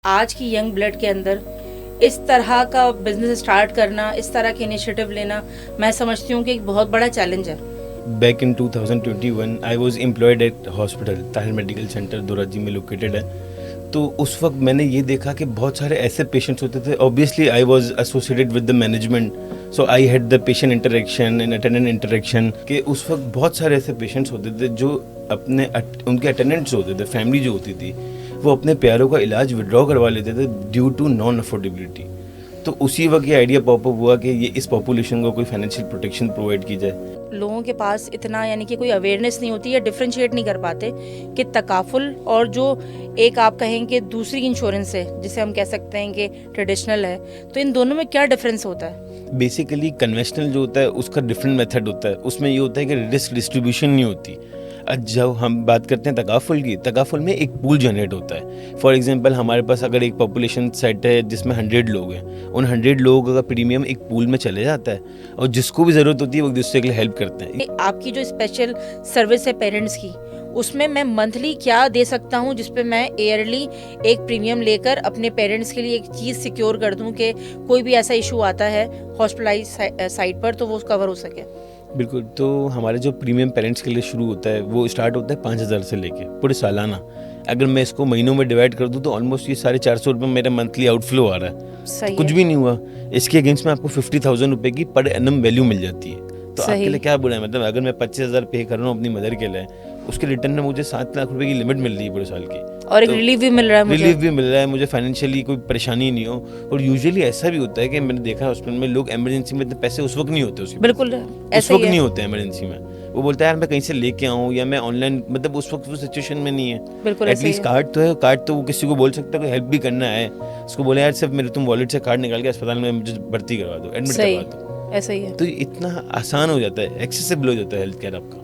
आज की young blood के अंदर इस तरह का बिजनेस स्टार्ट करना, इस तरह के इनिशिएटिव लेना, मैं समझती हूँ कि एक बहुत बड़ा चैलेंज है। Back in 2021, I was employed at hospital, Tahir medical centre Dhoraji में लोकेटेड है। तो उस वक्त मैंने ये देखा कि बहुत सारे ऐसे पेशेंट्स होते थे। Obviously I was associated with the management, so I had the patient interaction and attendant interaction कि उस वक्त बहुत सारे ऐसे पेशेंट्स होते थे जो उनके अटेंडेंट्स होते थे, फैमिली जो होती थी वो अपने प्यारों का इलाज विड्रॉ करवा लेते थे ड्यू टू नॉन अफोर्डेबिलिटी। तो उसी वक्त ये आइडिया पॉपअप हुआ कि ये इस पॉपुलेशन को कोई फाइनेंशियल प्रोटेक्शन प्रोवाइड की जाए। लोगों के पास इतना यानी कि कोई अवेयरनेस नहीं होती या डिफरेंशिएट नहीं कर पाते कि तकाफुल और जो एक आप कहेंगे दूसरी इंश्योरेंस है जिसे हम कह सकते हैं कि ट्रेडिशनल है, तो इन दोनों में क्या डिफरेंस होता है? बेसिकली कन्वेंशनल जो होता है उसका डिफरेंट मेथड होता है। उसमें ये होता है कि रिस्क डिस्ट्रीब्यूशन नहीं होती। आज जब हम बात करते हैं तकाफुल की, तकाफुल में एक पूल जनरेट होता है। फॉर एग्जांपल हमारे पास अगर एक पॉपुलेशन सेट है जिसमें 100 लोग हैं, उन 100 लोगों का प्रीमियम एक पूल में चले जाता है और जिसको भी ज़रूरत होती है वो एक दूसरे के लिए हेल्प करते हैं। आपकी जो स्पेशल सर्विस है पेरेंट्स की, उसमें मैं मंथली क्या दे सकता हूँ जिसपे मैं ईयरली एक प्रीमियम लेकर अपने पेरेंट्स के लिए एक चीज़ सिक्योर कर दूँ कि कोई भी ऐसा इशू आता है हॉस्पिटलाइज साइड पर तो वो कवर हो सके? बिल्कुल। तो हमारे जो प्रीमियम पेरेंट्स के लिए शुरू होता है वो स्टार्ट होता है 5,000 से लेके पूरे सालाना। अगर मैं इसको महीनों में डिवाइड कर दूं तो ऑलमोस्ट ये 450 रुपये मेरा मंथली आउटफ्लो आ रहा है। तो कुछ भी नहीं हुआ। इसके अगेंस्ट में आपको 50,000 रुपये की पर एनम वैल्यू मिल जाती है। तो आपके लिए क्या बुरा है? मतलब अगर मैं 25,000 पे कर रहा हूँ अपनी मदर के लिए, उसके रिटर्न में मुझे 7 लाख रुपए की लिमिट मिल रही है पूरे साल की, और एक रिलीफ भी मिल रहा है मुझे। रिलीफ भी मिल रहा है मुझे, फाइनेंशियली कोई परेशानी नहीं हो। और यूजुअली ऐसा भी होता है कि मैंने देखा हॉस्पिटल में लोग इमरजेंसी में इतने पैसे उस वक्त नहीं होते उसके बिल्कुल उस वक्त नहीं होते इमरजेंसी में। वो बोलता है यार मैं कहीं से लेके आऊँ या मैं ऑनलाइन, मतलब उस वक्त वो सिचुएशन में नहीं है। बिल्कुल एटलीस्ट कार्ड तो है, कार्ड तो वो किसी को बोल सकता है कोई हेल्प भी करना है, उसको बोले यार सिर्फ मेरे तुम वॉलेट से कार्ड निकाल के अस्पताल में मुझे भर्ती करवा दो, एडमिट करवा दो। ऐसा ही है। तो इतना आसान हो जाता है, एक्सेसिबल हो जाता है हेल्थ केयर आपका।